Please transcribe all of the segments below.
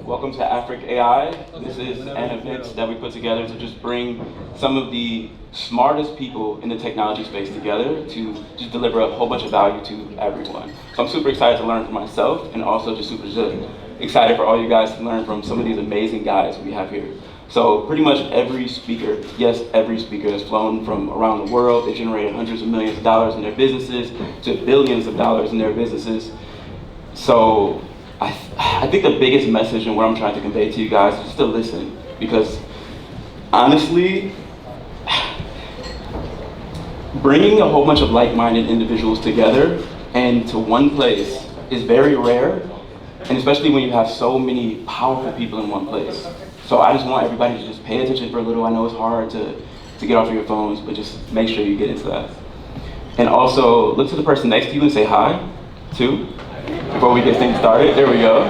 Welcome to Afric AI. This is an event that we put together to just bring some of the smartest people in the technology space together to just deliver a whole bunch of value to everyone. So I'm super excited to learn from myself, and also just super excited for all you guys to learn from some of these amazing guys we have here. So pretty much every speaker, yes, every speaker has flown from around the world. They generated hundreds of millions of dollars in their businesses to billions of dollars in their businesses. So I think the biggest message and what I'm trying to convey to you guys is just to listen, because honestly, bringing a whole bunch of like-minded individuals together and to one place is very rare, and especially when you have so many powerful people in one place. So I just want everybody to just pay attention for a little. I know it's hard to get off of your phones, but just make sure you get into that. And also, look to the person next to you and say hi, too, before we get things started. There we go.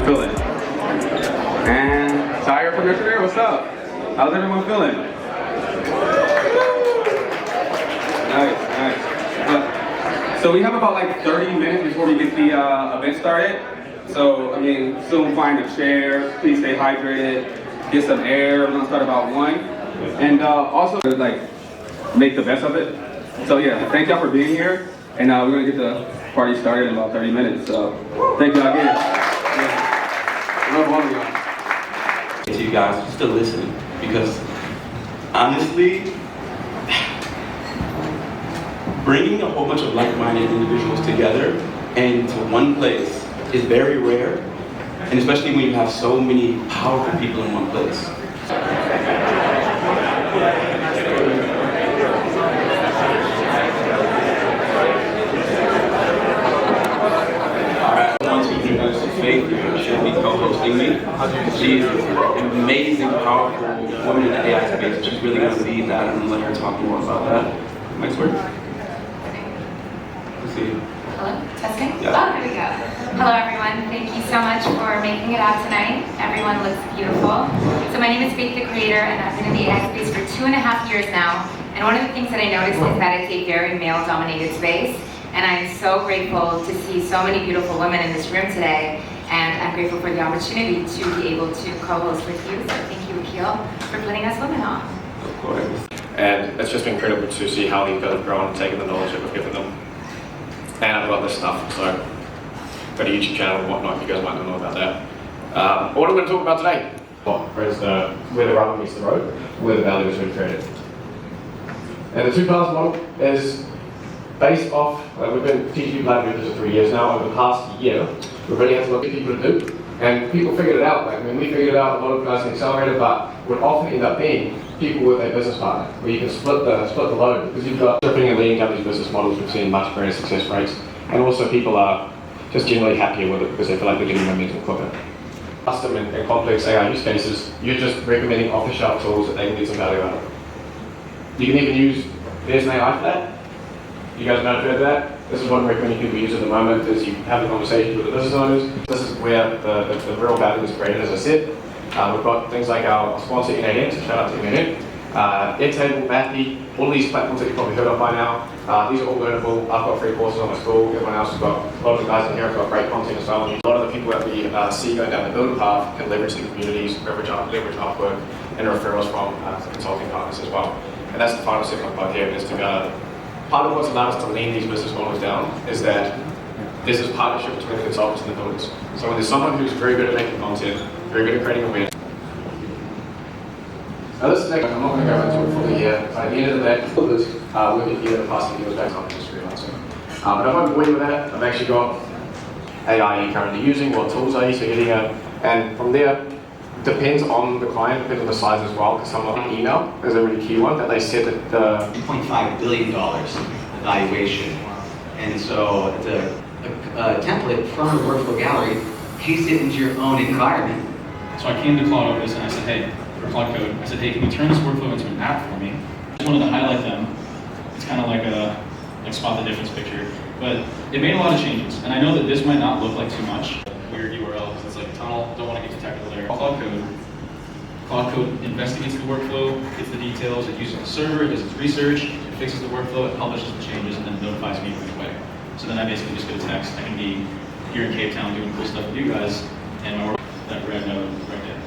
Feeling. And Tyre from yesterday, what's up? How's everyone feeling? Nice. So we have about like 30 minutes before we get the event started. So, I mean, soon find a chair, please stay hydrated, get some air. We're gonna start about 1. And also, like, make the best of it. So yeah, thank y'all for being here. And we're gonna get the party started in about 30 minutes. So, thank y'all again. Love all of y'all. To you guys, just to listen, because honestly, bringing a whole bunch of like-minded individuals together and to one place is very rare, and especially when you have so many powerful people in one place. Faith should be co-hosting me. She's an amazing, powerful woman in that AI space. She's really going to lead that, and let her talk more about that. Nice work. Let's see. Hello? Testing? Yeah. Oh, there we go. Hello, everyone. Thank you so much for making it out tonight. Everyone looks beautiful. So my name is Faith, the creator, and I've been in the AI space for 2.5 years now. And one of the things that I noticed is that it's a very male-dominated space. And I'm so grateful to see so many beautiful women in this room today. And I'm grateful for the opportunity to be able to co-host with you. So thank you, Akil, for putting us women on. Of course. And it's just been incredible to see how these guys have grown and taken the knowledge that we've given them. And I've got this stuff, so got a YouTube channel and whatnot, you guys might not know about that. What I'm going to talk about today is where the rubber meets the road, where the value is really created. And the 2 paths model is based off, we've been teaching people how to do this for 3 years now. Over the past year, we've really had to look at people to do. And people figured it out. Like, I mean, we figured it out, a lot of guys in Accelerator, but would often end up being people with a business partner, where you can split the load. Because you've got stripping and leading up these business models, we've seen much greater success rates. And also people are just generally happier with it because they feel like they're getting momentum quicker. Custom and complex AI use cases, you're just recommending off-the-shelf tools that they can get some value out of. You can even use, there's an AI for that. You guys know about that? This is what I'm recommending people use at the moment, is you have a conversation with the business owners. This is where the real value is created, as I said. We've got things like our sponsor N8N, so shout out to N8N. Airtable, Mathy, all these platforms that you've probably heard of by now. These are all learnable. I've got free courses on my school. Everyone else has got, a lot of the guys in here have got great content as well. A lot of the people that we see going down the builder path can leverage the communities, leverage Upwork, and referrals from consulting partners as well. And that's the final step part here, is to part of what's allowed us to lean these business models down is that there's this partnership between the consultants and the builders. So when there's someone who's very good at making content, very good at creating awareness. Now this is I'm not going to go into it fully here. At the end of the day, builders working here the past few years back on just freelancing. But I won't bore you with that. I've actually got AI you're currently using, what tools are you hitting at, and from there, depends on the client, depends on the size as well, because some of the email is a really key one that they said that the $2.5 billion evaluation. And so the template from the workflow gallery, paste it into your own environment. So I came to Claude over this and I said, hey, for Claude Code, I said, hey, can you turn this workflow into an app for me? I just wanted to highlight them. It's kind of like a spot the difference picture. But it made a lot of changes. And I know that this might not look like too much. Weird URL, because it's like a tunnel, don't want to get too technical there. Claude Code investigates the workflow, gets the details, it uses the server, it does its research, it fixes the workflow, it publishes the changes, and then notifies me right away. So then I basically just get a text. I can be here in Cape Town doing cool stuff with you guys, and my work, that red node right there.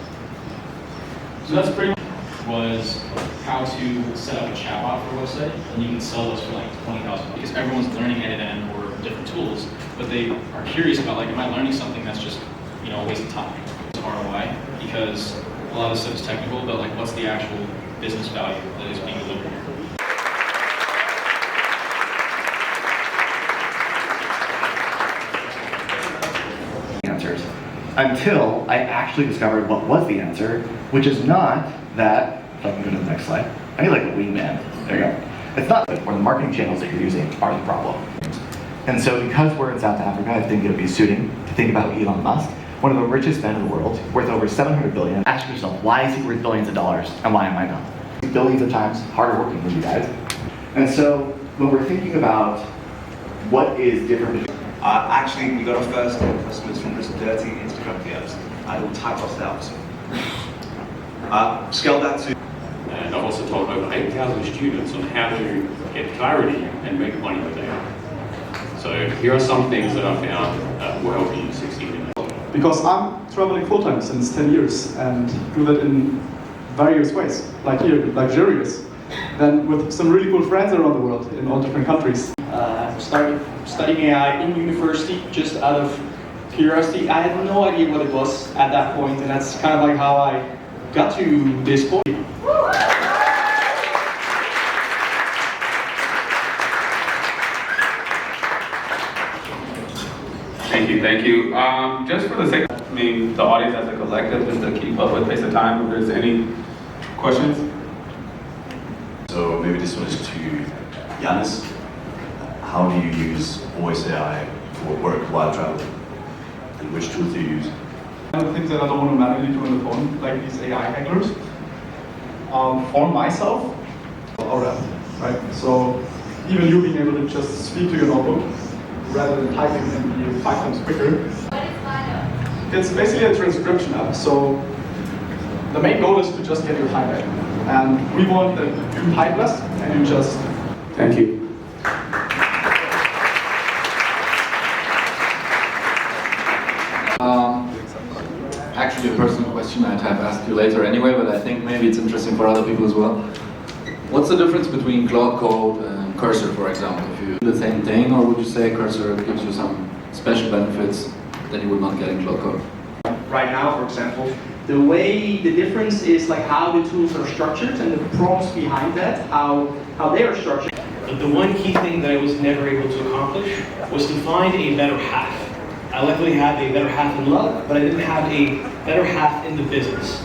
So that's pretty much was how to set up a chatbot for a website, and you can sell those for like $20,000 because everyone's learning end-to-end or different tools, but they are curious about like, am I learning something that's just, you know, a waste of time? It's ROI, because a lot of this stuff is technical, but like, what's the actual business value that is being delivered here? Answers until I actually discovered what was the answer, which is not that, if I can go to the next slide, I need like a wingman. There you go. It's not where the marketing channels that you're using are the problem. And so because we're in South Africa, I think it would be suiting to think about Elon Musk, one of the richest men in the world, worth over $700 billion. Ask yourself, why is he worth billions of dollars and why am I not? Billions of times harder working than you guys. And so when we're thinking about what is different between actually, we got our first customers from just dirty Instagram DMs and all types of styles. Scaled that to. And I've also taught over 8,000 students on how to get clarity and make money with AI. So here are some things that I found will help you succeed in that. Because I'm traveling full-time since 10 years and do that in various ways, like here, luxurious. Then with some really cool friends around the world in all different countries. I started studying AI in university just out of curiosity. I had no idea what it was at that point, and that's kind of like how I got to this point. Thank you. Just for the sake of, the audience as a collective, just to keep up with pace of time, if there's any questions? So maybe this one is to Yanis. How do you use voice AI for work while traveling? And which tools do you use? One of the things that I don't want to manually do on the phone, like these AI hecklers. for myself, alright, right? So even you being able to just speak to your notebook rather than typing can be 5 times quicker. What is Claude? It's basically a transcription app. So the main goal is to just get your time back. And we want that you type less and you just... Thank you. Actually, a personal question I'd have asked you later anyway, but I think maybe it's interesting for other people as well. What's the difference between Claude Code and Cursor, for example? If you do the same thing, or would you say Cursor gives you some special benefits that you would not get in Claude Code? Right now, for example, the difference is like how the tools are structured and the prompts behind that, how they are structured. But the one key thing that I was never able to accomplish was to find a better half. I luckily had a better half in love, but I didn't have a better half in the business.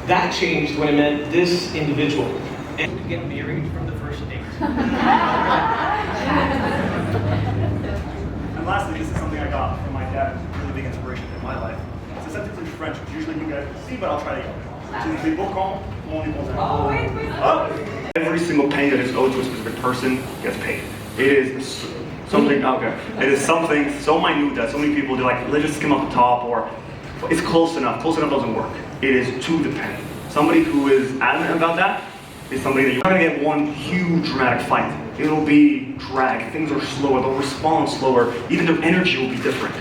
That changed when I met this individual. And to get married from the first date. And lastly, this is something I got from my dad, really big inspiration in my life. It's essentially French, which usually you guys see, but I'll try it again. Every single penny that is owed to a specific person gets paid. It is something, okay. It is something so minute that so many people do like, let's just skim up the top, or it's close enough. Close enough doesn't work. It is to the penny. Somebody who is adamant about that is somebody that you're not gonna get one huge dramatic fight. It'll be drag, things are slower, they'll respond slower, even their energy will be different.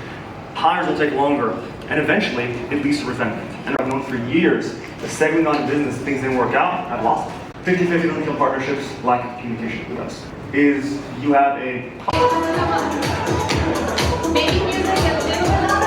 Hires will take longer, and eventually it leads to resentment. And I've known for years, the segment on business, things didn't work out, I've lost it. 50-50 don't kill partnerships, lack of communication with us. Is you have a... Maybe music a little bit louder?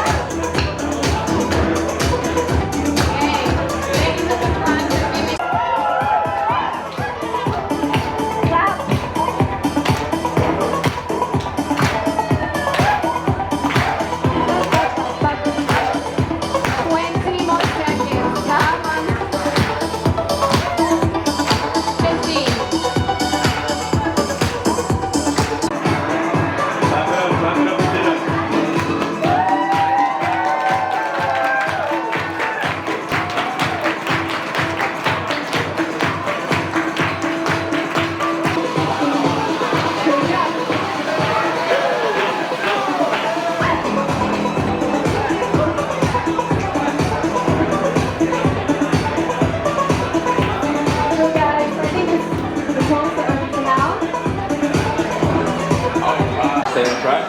Stay on track.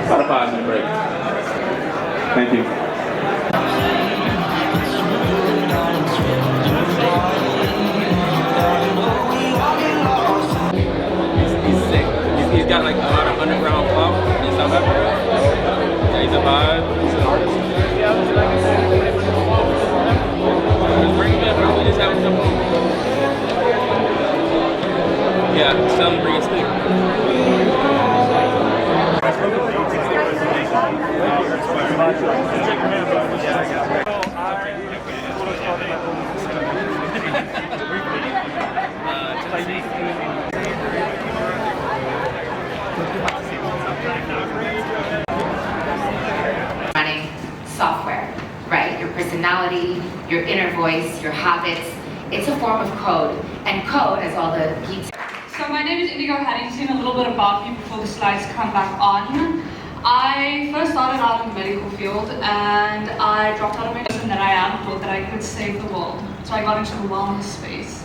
About a 5-minute break. Thank you. He's sick. He's got like a lot of underground pop in South Africa. Yeah, he's a vibe. He's an artist. Just bring him in, bro. We just have some. Yeah, tell him to bring his stick. Running software, right? Your personality, your inner voice, your habits. It's a form of code. And code, as all the geeks. So my name is Indigo Haddington. A little bit about me before the slides come back on. I first started out in the medical field and I dropped out of medicine that I am, thought that I could save the world. So I got into the wellness space.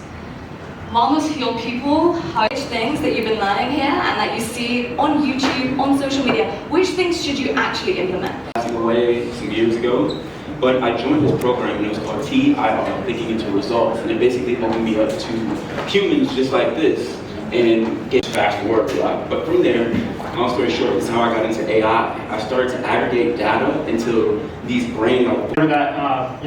Wellness heal people. Which things that you've been learning here and that you see on YouTube, on social media, which things should you actually implement? Passing away some years ago, but I joined this program and it was called TIR, Thinking into Results, and it basically opened me up to humans just like this and get fast to work a lot. But from there, long story short, this is how I got into AI. I started to aggregate data into these brain. That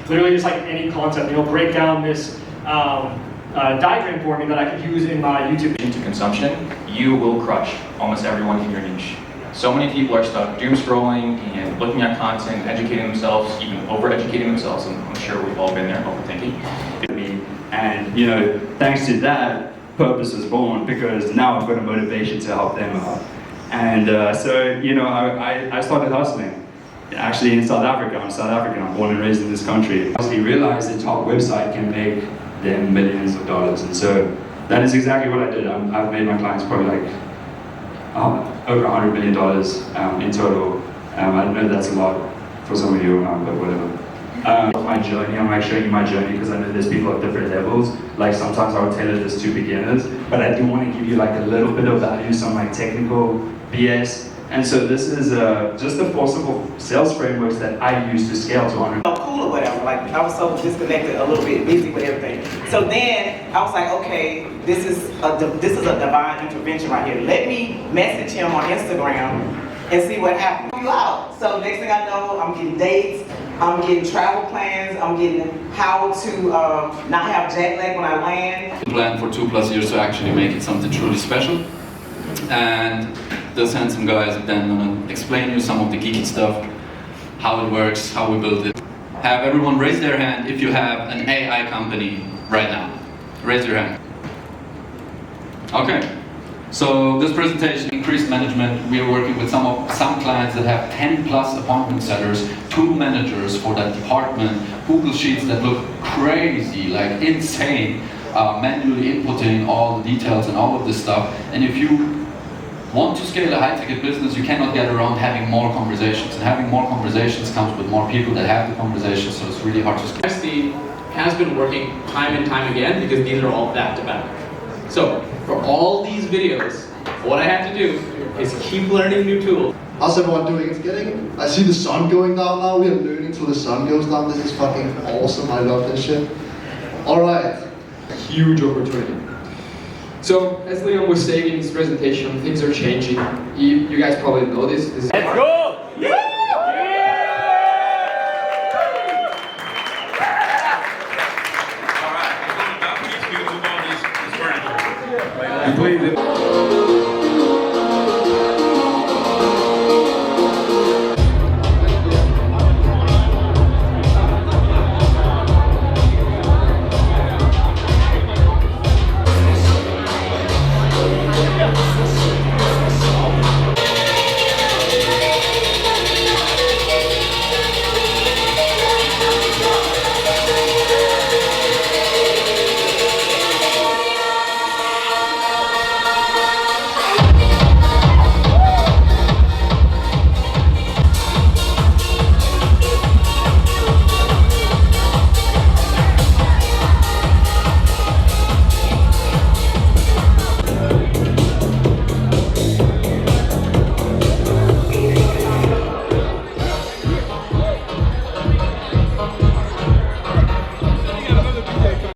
clearly just like any concept, break down this diagram for me that I could use in my YouTube. Into consumption, you will crush almost everyone in your niche. So many people are stuck doom scrolling and looking at content, educating themselves, even over-educating themselves, and I'm sure we've all been there, overthinking. And thanks to that, Purpose was born, because now I've got a motivation to help them out. And I started hustling. actually in South Africa. I'm South African, I'm born and raised in this country. Obviously realized the top website can make them millions of dollars. And so that is exactly what I did. I've made my clients probably like over $100 million in total. I know that's a lot for some of you, but whatever. My journey, I might show you my journey because I know there's people at different levels. Like sometimes I would tailor this to beginners, but I do want to give you like a little bit of value, some like technical BS. And so this is just the forcible sales frameworks that I use to scale to 100. Cool or whatever, like I was so disconnected, a little bit busy with everything. So then I was like, okay, this is a divine intervention right here. Let me message him on Instagram and see what happens. You out. So next thing I know, I'm getting dates, I'm getting travel plans, I'm getting how to not have jet lag when I land. Plan for 2+ years to actually make it something truly special. And those handsome guys are then gonna explain you some of the geeky stuff, how it works, how we build it. Have everyone raise their hand if you have an AI company right now. Raise your hand. Okay. So this presentation, increased management, we are working with some clients that have 10+ appointment setters, 2 managers for that department, Google Sheets that look crazy, like insane, manually inputting all the details and all of this stuff. And if you want to scale a high-ticket business, you cannot get around having more conversations. And having more conversations comes with more people that have the conversations, so it's really hard to scale. SD has been working time and time again because these are all back-to-back. So, for all these videos, what I have to do is keep learning new tools. How's everyone doing? It's getting, I see the sun going down now. We are learning till the sun goes down. This is fucking awesome. I love this shit. All right. Huge opportunity. So, as Leon was saying in his presentation, things are changing. You guys probably know this. Let's go! Yeah! Please.